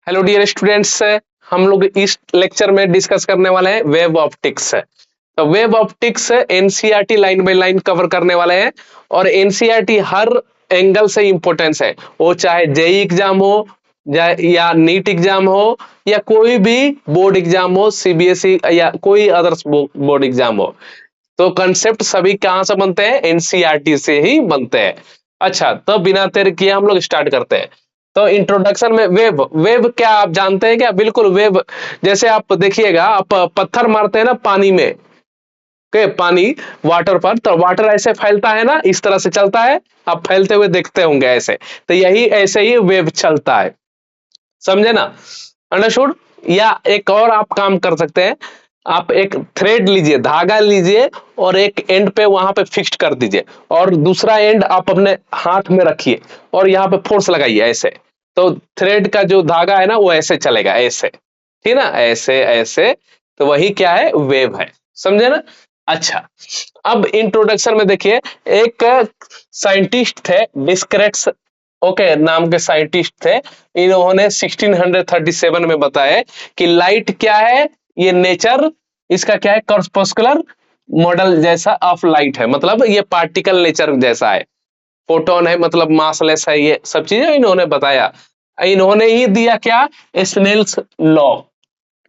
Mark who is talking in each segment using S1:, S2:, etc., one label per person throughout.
S1: Hello dear students, हम लोग इस लेक्चर में डिस्कस करने वाले हैं वेब ऑप्टिक्स। तो web optics NCERT line by line cover करने वाले हैं और एनसीईआरटी हर एंगल से इंपॉर्टेंस है, वो चाहे जेई एग्जाम हो या नीट एग्जाम हो या कोई भी बोर्ड एग्जाम हो, सीबीएसई या कोई अदर्स बोर्ड एग्जाम हो। तो कंसेप्ट सभी कहां से बनते हैं? एनसीईआरटी से ही बनते हैं। अच्छा, तो बिना देर किए हम लोग स्टार्ट करते हैं। तो इंट्रोडक्शन में वेब वेब क्या आप जानते हैं क्या? बिल्कुल वेब, जैसे आप देखिएगा, आप पत्थर मारते हैं ना पानी में, के पानी वाटर पर, तो वाटर ऐसे फैलता है ना, इस तरह से चलता है, आप फैलते हुए देखते होंगे ऐसे। तो यही ऐसे ही वेब चलता है, समझे ना? अंडरस्टूड? या एक और आप काम कर सकते हैं, आप एक थ्रेड लीजिए, धागा लीजिए और एक एंड पे वहां पे फिक्स्ड कर दीजिए और दूसरा एंड आप अपने हाथ में रखिए और यहाँ पे फोर्स लगाइए ऐसे। तो थ्रेड का जो धागा है ना वो ऐसे चलेगा, ऐसे, ठीक ना, ऐसे ऐसे। तो वही क्या है? वेव है, समझे ना? अच्छा, अब इंट्रोडक्शन में देखिए, एक साइंटिस्ट थे डिस्क्रेट्स, ओके, नाम के साइंटिस्ट थे। इन्होंने 1637 में बताया कि लाइट क्या है, ये नेचर इसका क्या है? कॉर्पस्कुलर मॉडल जैसा ऑफ लाइट है, मतलब ये पार्टिकल नेचर जैसा है। फोटोन है मतलब मासलेस है, ये सब चीजें इन्होंने बताया। इन्होंने ही दिया क्या? स्नेल्स लॉ,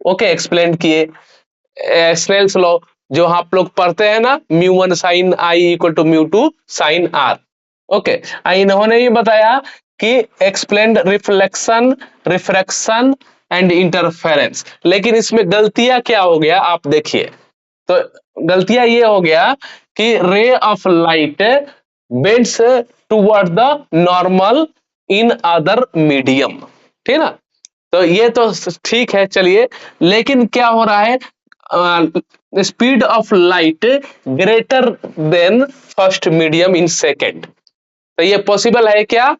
S1: ओके, एक्सप्लेन किए। स्नेल्स लॉ जो आप लोग पढ़ते हैं ना, म्यू1 साइन आई इक्वल टू म्यू2 साइन आर, ओके। इन्होंने ही बताया कि explain reflection, refraction and interference. लेकिन इसमें गलतियां क्या हो गया आप देखिए। तो गलतियां ये हो गया कि ray of light bends toward the normal in other medium, ठीक ना? तो ये तो ठीक है, चलिए। लेकिन क्या हो रहा है? Speed of light greater than first medium in second. तो ये पॉसिबल है क्या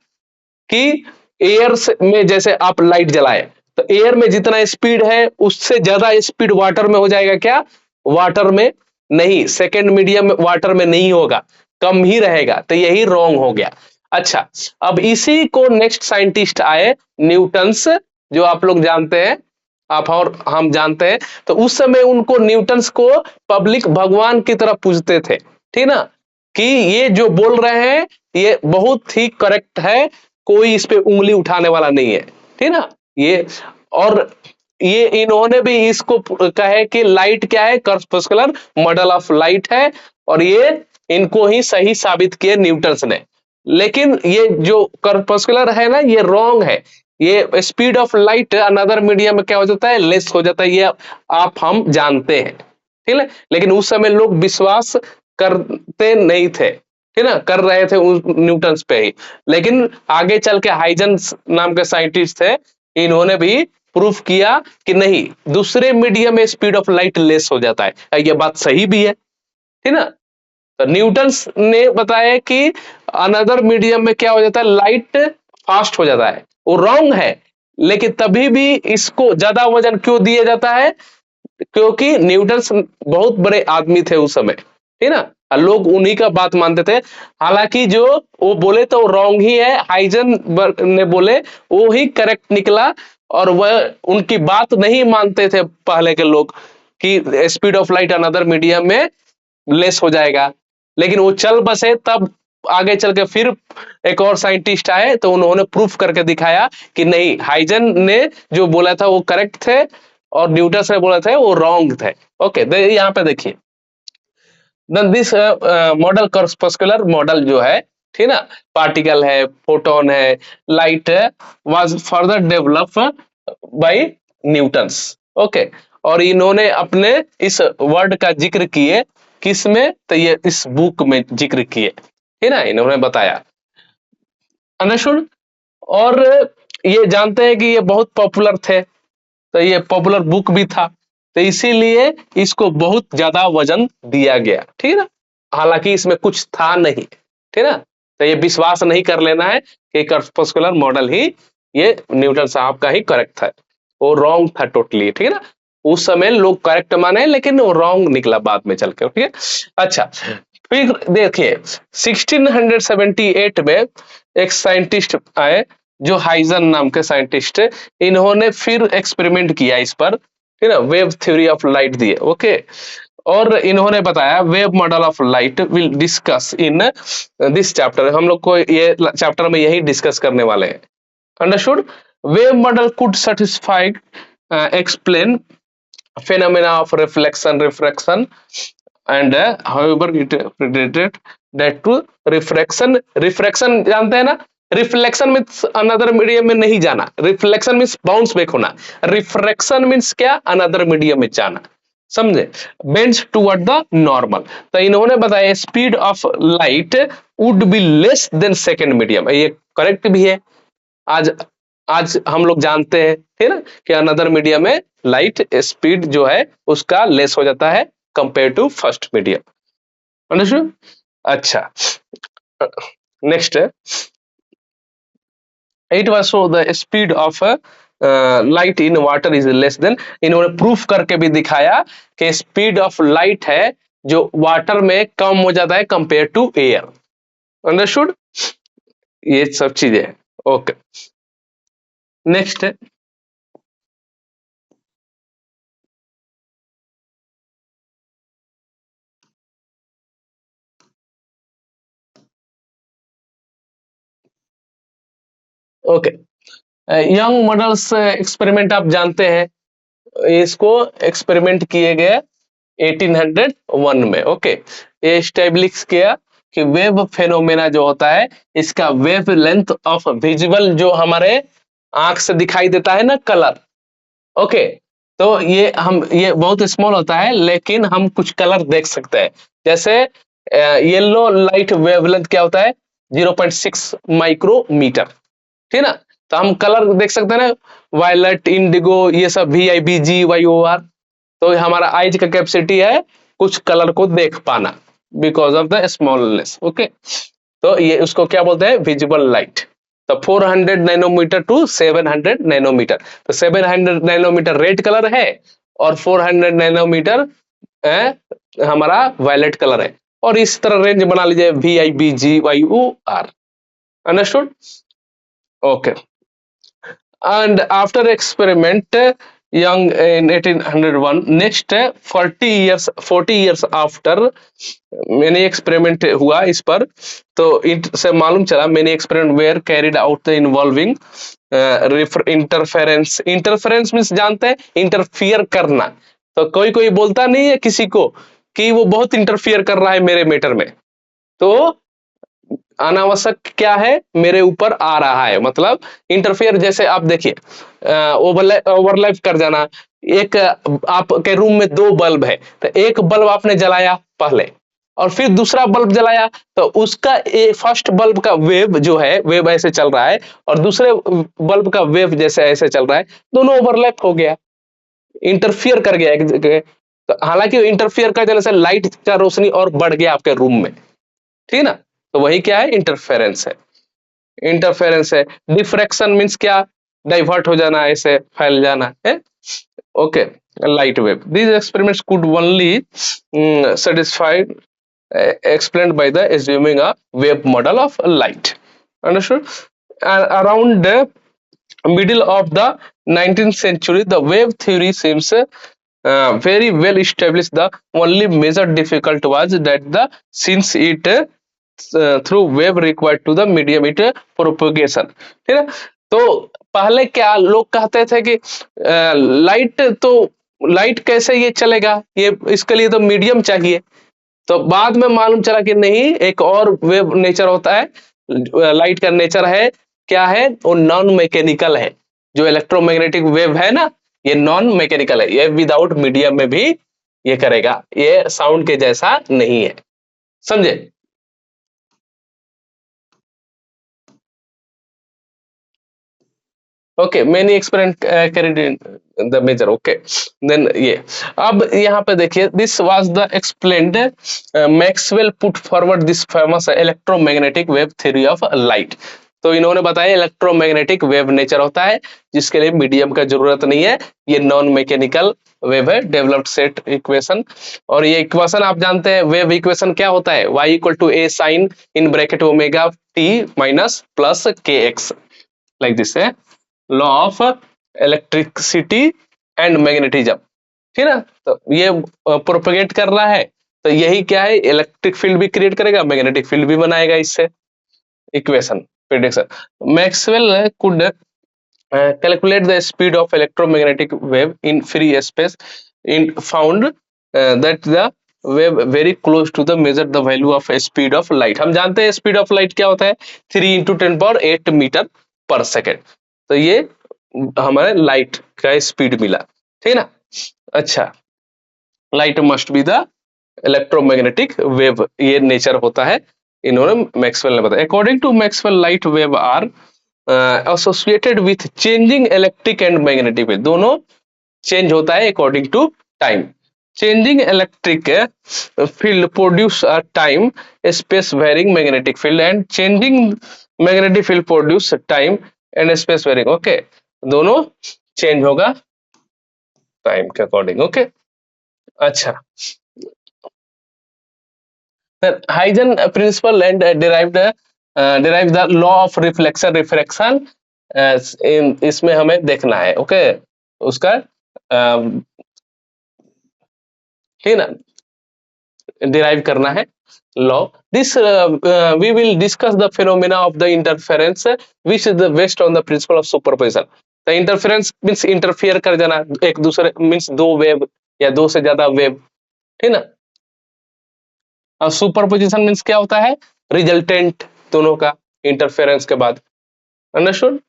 S1: कि एयर में जैसे आप लाइट जलाए तो एयर में जितना स्पीड है उससे ज्यादा स्पीड वाटर में हो जाएगा क्या? वाटर में नहीं, सेकेंड मीडियम वाटर में नहीं होगा, कम ही रहेगा। तो यही रॉन्ग हो गया। अच्छा, अब इसी को नेक्स्ट साइंटिस्ट आए, न्यूटन्स, जो आप लोग जानते हैं, आप और हम जानते हैं। तो उस समय उनको, न्यूटन्स को पब्लिक भगवान की तरह पूजते थे, ठीक ना, कि ये जो बोल रहे हैं ये बहुत ही करेक्ट है, कोई इस पे उंगली उठाने वाला नहीं है, ठीक ना ये। और ये इन्होंने भी इसको कहे कि लाइट क्या है? कॉर्पस्कुलर मॉडल ऑफ लाइट है, और ये इनको ही सही साबित किए न्यूटन्स ने। लेकिन ये जो कॉर्पस्कुलर है ना, ये रॉन्ग है। ये speed of light another medium में क्या हो जाता है? लेस हो जाता है, ये आप हम जानते हैं, ठीक है। लेकिन उस समय लोग विश्वास करते नहीं थे, ठीक ना, कर रहे थे उस न्यूटन्स पे ही। लेकिन आगे चल के हाइजेंस नाम के साइंटिस्ट थे, इन्होंने भी प्रूफ किया कि नहीं, दूसरे मीडियम में स्पीड ऑफ लाइट लेस हो जाता है। ये बात सही भी है, ठीक ना। तो न्यूटन्स ने बताया कि अनदर मीडियम में क्या हो जाता है? लाइट फास्ट हो जाता है, वो रॉन्ग है। लेकिन तभी भी इसको ज्यादा वजन क्यों दिया जाता है? क्योंकि न्यूटन्स बहुत बड़े आदमी थे उस समय, ठीक ना, और लोग उन्हीं का बात मानते थे। हालांकि जो वो बोले तो रॉन्ग ही है, हाइजेनबर्ग ने बोले वो ही करेक्ट निकला, और वह उनकी बात नहीं मानते थे पहले के लोग कि speed of light another medium में लेस हो जाएगा। लेकिन वो चल बसे, तब आगे चल के फिर एक और साइंटिस्ट आए तो उन्होंने प्रूफ करके दिखाया कि नहीं, हाइजन ने जो बोला था वो करेक्ट थे और न्यूटन ने बोला था वो रॉन्ग थे। ओके, यहाँ पे देखिए, then this model corpuscular model जो है, ठीक ना, पार्टिकल है, फोटोन है, लाइट है, was further develop by Newton's, okay. और इन्होंने अपने इस वर्ड का जिक्र किए, किसमें? तो ये इस बुक में जिक्र किए, ठीक ना, इन्होंने बताया। अंडरस्टूड? और ये जानते हैं कि ये बहुत पॉपुलर थे, तो ये पॉपुलर बुक भी था, तो इसीलिए इसको बहुत ज्यादा वजन दिया गया, ठीक है ना। हालांकि इसमें कुछ था नहीं, ठीक है ना। तो ये विश्वास नहीं कर लेना है कि कॉर्पस्कुलर मॉडल ही ये न्यूटन साहब का ही करेक्ट था, वो रॉन्ग था टोटली, ठीक है ना। उस समय लोग करेक्ट माने लेकिन वो रॉन्ग निकला बाद में चलकर, ठीक है। अच्छा, फिर देखिए 1678 में एक साइंटिस्ट आए, जो हाइजन नाम के साइंटिस्ट है, इन्होंने फिर एक्सपेरिमेंट किया इस पर, ठीक है, वेव थ्योरी ऑफ लाइट दिए। ओके, और इन्होंने बताया wave model of light will discuss in this chapter. हम लोग को ये चैप्टर में यही डिस्कस करने वाले हैं। Understood? Wave model could satisfy explain phenomena of reflection, refraction, and however it predicted that to refraction जानते हैं ना, रिफ्लेक्शन मीन्स अनदर मीडियम में नहीं जाना, रिफ्लेक्शन मीन्स बाउंस बैक होना, रिफ्रैक्शन मीन्स क्या, अनदर मीडियम में जाना, समझे, बेंड्स टुवर्ड द नॉर्मल। तो इन्होंने बताया speed of light would be less than second medium, ये करेक्ट भी है। आज आज हम लोग जानते हैं, ठीक है ना, कि अनदर मीडियम में लाइट स्पीड जो है उसका लेस हो जाता है compare to first medium. Understood? अच्छा, next, it was so the speed of light in water is less than, इन्होंने प्रूफ करके भी दिखाया कि स्पीड ऑफ लाइट है जो वाटर में कम हो जाता है कंपेयर टू एयर। अंडरस्टूड? ये सब चीजें। Okay, next, okay, young models experiment आप जानते हैं, इसको एक्सपेरिमेंट किए गए 1801 में। ओके, ये स्टेब्लिश किया कि वेव फेनोमेना जो होता है, इसका वेव लेंथ ऑफ विजिबल जो हमारे आंख से दिखाई देता है ना कलर, ओके, तो ये बहुत स्मॉल होता है लेकिन हम कुछ कलर देख सकते हैं। जैसे येलो लाइट वेवलेंथ क्या होता है, 0.6 माइक्रोमीटर, ठीक है ना। तो हम कलर देख सकते हैं ना, वायलेट, इंडिगो, ये सब VIBGYOR। तो हमारा आइज का कैपेसिटी है कुछ कलर को देख पाना because of the smallness. Okay, तो ये उसको क्या बोलते हैं, विजिबल लाइट। तो 400 नैनोमीटर टू 700 नैनोमीटर, तो 700 नैनोमीटर रेड कलर है और 400 नैनोमीटर हमारा वायलेट कलर है, और इस तरह रेंज बना लीजिए VIBGYOR। Understood? Okay, and after experiment young in 1801, next 40 years after मैंने एक्सपेरिमेंट हुआ इस पर, तो से मालूम चला मैंने experiment were carried out involving interference. Interference means जानते हैं, इंटरफियर करना। तो कोई कोई बोलता नहीं है किसी को कि वो बहुत इंटरफियर कर रहा है मेरे मैटर में, तो अनावश्यक क्या है मेरे ऊपर आ रहा है, मतलब इंटरफेयर। जैसे आप देखिए ओवरलैप कर जाना, एक आपके रूम में 2 बल्ब है, तो एक बल्ब आपने जलाया पहले और फिर दूसरा बल्ब जलाया, तो उसका फर्स्ट बल्ब का वेव जो है वेव ऐसे चल रहा है और दूसरे बल्ब का वेव जैसे ऐसे चल रहा है, दोनों ओवरलैप हो गया, इंटरफियर कर गया एक जगह। तो हालांकि इंटरफियर का जैसे लाइट का रोशनी और बढ़ गया आपके रूम में, ठीक है ना, तो वही क्या है, इंटरफेरेंस है। इंटरफेरेंस है। डिफ्रैक्शन मींस क्या, डाइवर्ट हो जाना, ऐसे फैल जाना है। Okay, light wave, these experiments could only satisfied explained by the assuming a wave model of light. Understood? Around the middle of the 19th century, the wave theory seems very well established. The only major difficult was that the since it through wave required to the medium it propagation, ठीक है। तो पहले क्या लोग कहते थे कि light कैसे ये चलेगा, ये इसके लिए तो मीडियम चाहिए। तो बाद में मालूम चला कि नहीं, एक और वेव नेचर होता है, लाइट का नेचर है क्या है, वो नॉन मैकेनिकल है। जो इलेक्ट्रोमैग्नेटिक वेव है ना, ये नॉन मैकेनिकल है, ये विदाउट मीडियम में भी ये करेगा, ये साउंड के जैसा नहीं है, समझे। Okay, many experiment carried in the major. Okay, then ये अब यहाँ पे देखिए, this was the explained Maxwell put forward this famous electromagnetic wave theory of light. तो इन्होंने बताया इलेक्ट्रोमैग्नेटिक वेव नेचर होता है जिसके लिए मीडियम का जरूरत नहीं है, ये नॉन मैकेनिकल वेव है, डेवलप्ड सेट इक्वेशन। और ये इक्वेशन आप जानते हैं, वेव इक्वेशन क्या होता है, y = a sin in bracket omega t minus plus kx। Like this है law of electricity and magnetism, ठीक है ना। तो ये प्रोपेगेट कर रहा है, तो यही क्या है, इलेक्ट्रिक फील्ड भी क्रिएट करेगा, मैग्नेटिक फील्ड भी बनाएगा इससे। Equation prediction, Maxwell could calculate the speed of electromagnetic wave in free space in found that the wave very close to the measure the value of speed of light। हम जानते हैं speed of light क्या होता है, 3 × 10⁸ metre पर second. तो ये हमारे लाइट का स्पीड मिला, ठीक है ना। अच्छा, light must be the electromagnetic wave, ये नेचर होता है, इन्होंने मैक्सवेल ने बताया। According to Maxwell light wave are associated with changing electric and magnetic wave, दोनों चेंज होता है according to time. Changing electric field produce a time space varying magnetic field and changing magnetic field produce time and space varying. Okay, दोनों change होगा time के according. Okay, अच्छा, Huygens principle and derive the law of reflection refraction, इसमें हमें देखना है। Okay, उसका ठीक ना, डिराइव करना है law. This we will discuss the phenomena of the interference which is the based on the principle of superposition. The interference means interfere कर जाना एक दूसरे, मींस दो वेव या दो से ज्यादा वेव, ठीक ना। और सुपरपोजिशन मींस क्या होता है, रिजल्टेंट दोनों का इंटरफेरेंस के बाद। अंडरस्टूड।